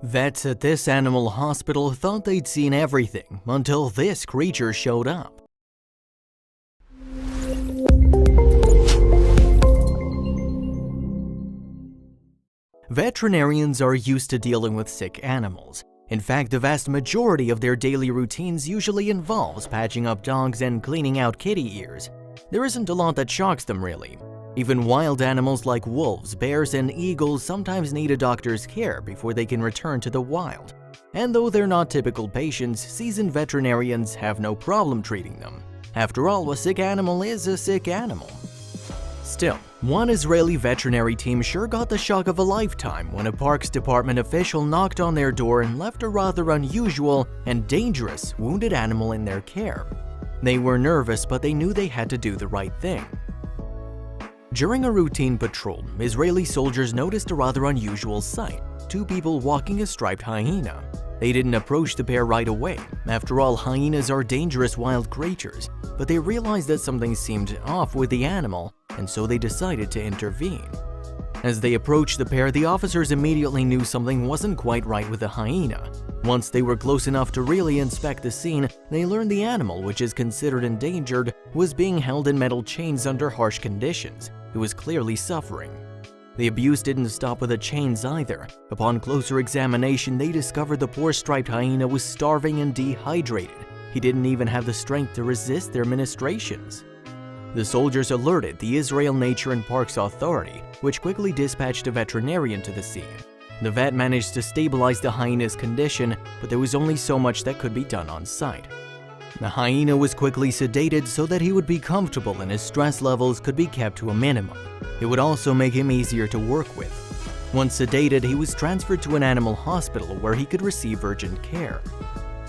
Vets at this animal hospital thought they'd seen everything until this creature showed up. Veterinarians are used to dealing with sick animals. In fact, the vast majority of their daily routines usually involves patching up dogs and cleaning out kitty ears. There isn't a lot that shocks them, really. Even wild animals like wolves, bears, and eagles sometimes need a doctor's care before they can return to the wild. And though they're not typical patients, seasoned veterinarians have no problem treating them. After all, a sick animal is a sick animal. Still, one Israeli veterinary team sure got the shock of a lifetime when a Parks Department official knocked on their door and left a rather unusual and dangerous wounded animal in their care. They were nervous, but they knew they had to do the right thing. During a routine patrol, Israeli soldiers noticed a rather unusual sight: two people walking a striped hyena. They didn't approach the pair right away. After all, hyenas are dangerous wild creatures, but they realized that something seemed off with the animal, and so they decided to intervene. As they approached the pair, the officers immediately knew something wasn't quite right with the hyena. Once they were close enough to really inspect the scene, they learned the animal, which is considered endangered, was being held in metal chains under harsh conditions. It was clearly suffering. The abuse didn't stop with the chains either. Upon closer examination, they discovered the poor striped hyena was starving and dehydrated. He didn't even have the strength to resist their ministrations. The soldiers alerted the Israel Nature and Parks Authority, which quickly dispatched a veterinarian to the scene. The vet managed to stabilize the hyena's condition, but there was only so much that could be done on site. The hyena was quickly sedated so that he would be comfortable and his stress levels could be kept to a minimum. It would also make him easier to work with. Once sedated, he was transferred to an animal hospital where he could receive urgent care.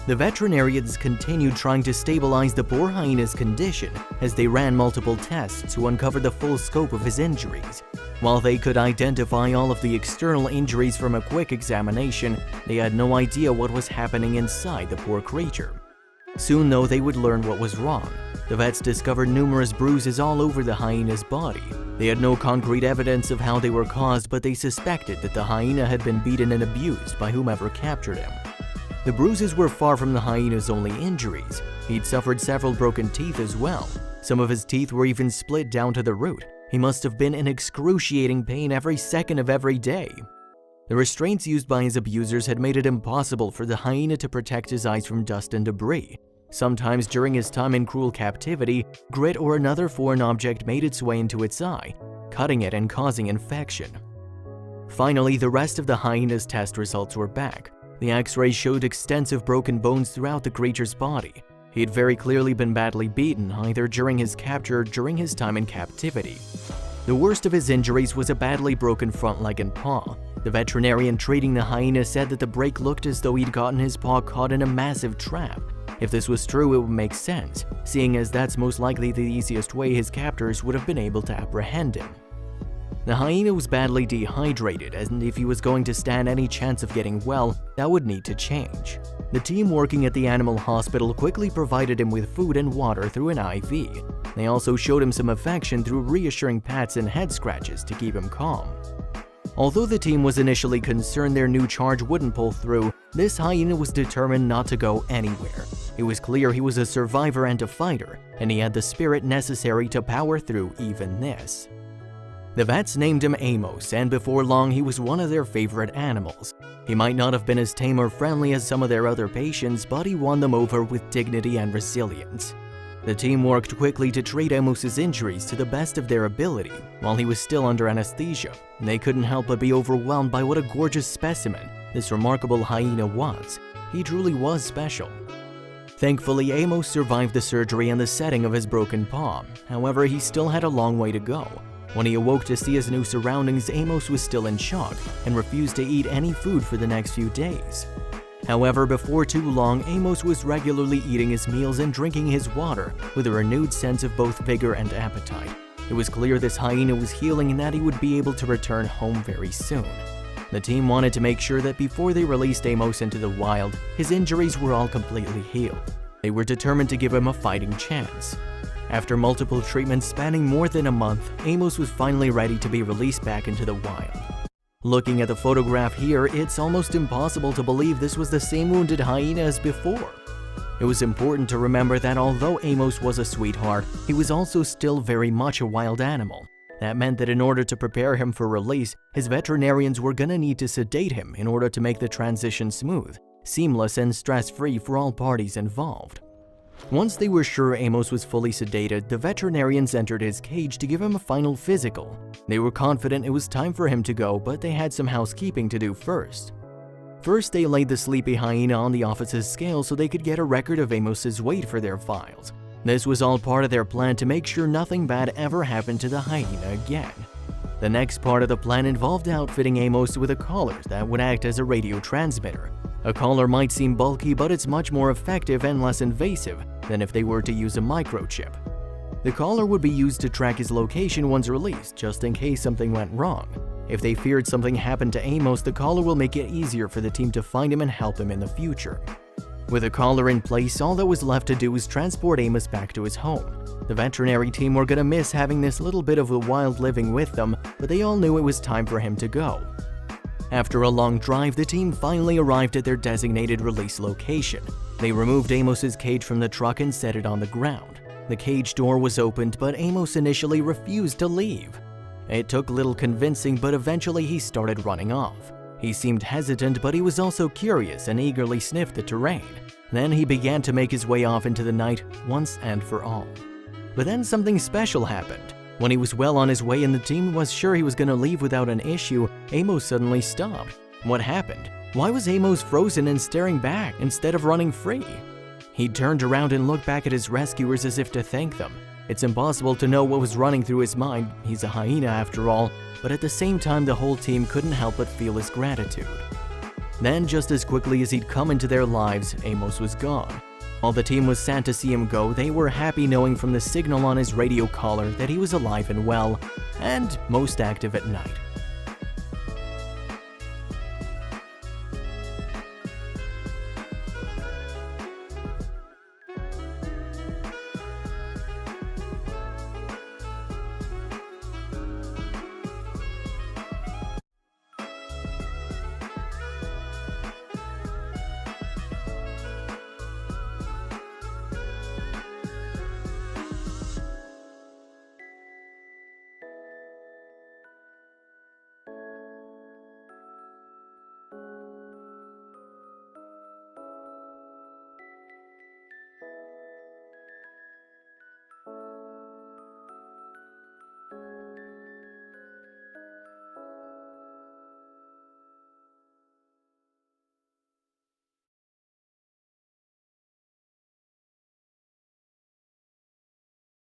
The veterinarians continued trying to stabilize the poor hyena's condition as they ran multiple tests to uncover the full scope of his injuries. While they could identify all of the external injuries from a quick examination, they had no idea what was happening inside the poor creature. Soon, though, they would learn what was wrong. The vets discovered numerous bruises all over the hyena's body. They had no concrete evidence of how they were caused, but they suspected that the hyena had been beaten and abused by whomever captured him. The bruises were far from the hyena's only injuries. He'd suffered several broken teeth as well. Some of his teeth were even split down to the root. He must have been in excruciating pain every second of every day. The restraints used by his abusers had made it impossible for the hyena to protect his eyes from dust and debris. Sometimes during his time in cruel captivity, grit or another foreign object made its way into its eye, cutting it and causing infection. Finally, the rest of the hyena's test results were back. The X-rays showed extensive broken bones throughout the creature's body. He had very clearly been badly beaten, either during his capture or during his time in captivity. The worst of his injuries was a badly broken front leg and paw. The veterinarian treating the hyena said that the break looked as though he'd gotten his paw caught in a massive trap. If this was true, it would make sense, seeing as that's most likely the easiest way his captors would have been able to apprehend him. The hyena was badly dehydrated, and if he was going to stand any chance of getting well, that would need to change. The team working at the animal hospital quickly provided him with food and water through an IV. They also showed him some affection through reassuring pats and head scratches to keep him calm. Although the team was initially concerned their new charge wouldn't pull through, this hyena was determined not to go anywhere. It was clear he was a survivor and a fighter, and he had the spirit necessary to power through even this. The vets named him Amos, and before long he was one of their favorite animals. He might not have been as tame or friendly as some of their other patients, but he won them over with dignity and resilience. The team worked quickly to treat Amos's injuries to the best of their ability. While he was still under anesthesia, they couldn't help but be overwhelmed by what a gorgeous specimen this remarkable hyena was. He truly was special. Thankfully, Amos survived the surgery and the setting of his broken paw. However, he still had a long way to go. When he awoke to see his new surroundings, Amos was still in shock and refused to eat any food for the next few days. However, before too long, Amos was regularly eating his meals and drinking his water with a renewed sense of both vigor and appetite. It was clear this hyena was healing and that he would be able to return home very soon. The team wanted to make sure that before they released Amos into the wild, his injuries were all completely healed. They were determined to give him a fighting chance. After multiple treatments spanning more than a month, Amos was finally ready to be released back into the wild. Looking at the photograph here, it's almost impossible to believe this was the same wounded hyena as before. It was important to remember that although Amos was a sweetheart, he was also still very much a wild animal. That meant that in order to prepare him for release, his veterinarians were gonna need to sedate him in order to make the transition smooth, seamless, and stress-free for all parties involved. Once they were sure Amos was fully sedated, the veterinarians entered his cage to give him a final physical. They were confident it was time for him to go, but they had some housekeeping to do first. First, they laid the sleepy hyena on the office's scale so they could get a record of Amos's weight for their files. This was all part of their plan to make sure nothing bad ever happened to the hyena again. The next part of the plan involved outfitting Amos with a collar that would act as a radio transmitter. A collar might seem bulky, but it's much more effective and less invasive than if they were to use a microchip. The collar would be used to track his location once released, just in case something went wrong. If they feared something happened to Amos, the collar will make it easier for the team to find him and help him in the future. With a collar in place, all that was left to do was transport Amos back to his home. The veterinary team were gonna miss having this little bit of the wild living with them, but they all knew it was time for him to go. After a long drive, the team finally arrived at their designated release location. They removed Amos's cage from the truck and set it on the ground. The cage door was opened, but Amos initially refused to leave. It took little convincing, but eventually he started running off. He seemed hesitant, but he was also curious and eagerly sniffed the terrain. Then he began to make his way off into the night once and for all. But then something special happened. When he was well on his way and the team was sure he was going to leave without an issue, Amos suddenly stopped. What happened? Why was Amos frozen and staring back instead of running free? He turned around and looked back at his rescuers as if to thank them. It's impossible to know what was running through his mind. He's a hyena after all, but at the same time the whole team couldn't help but feel his gratitude. Then, just as quickly as he'd come into their lives, Amos was gone. While the team was sad to see him go, they were happy knowing from the signal on his radio collar that he was alive and well, and most active at night.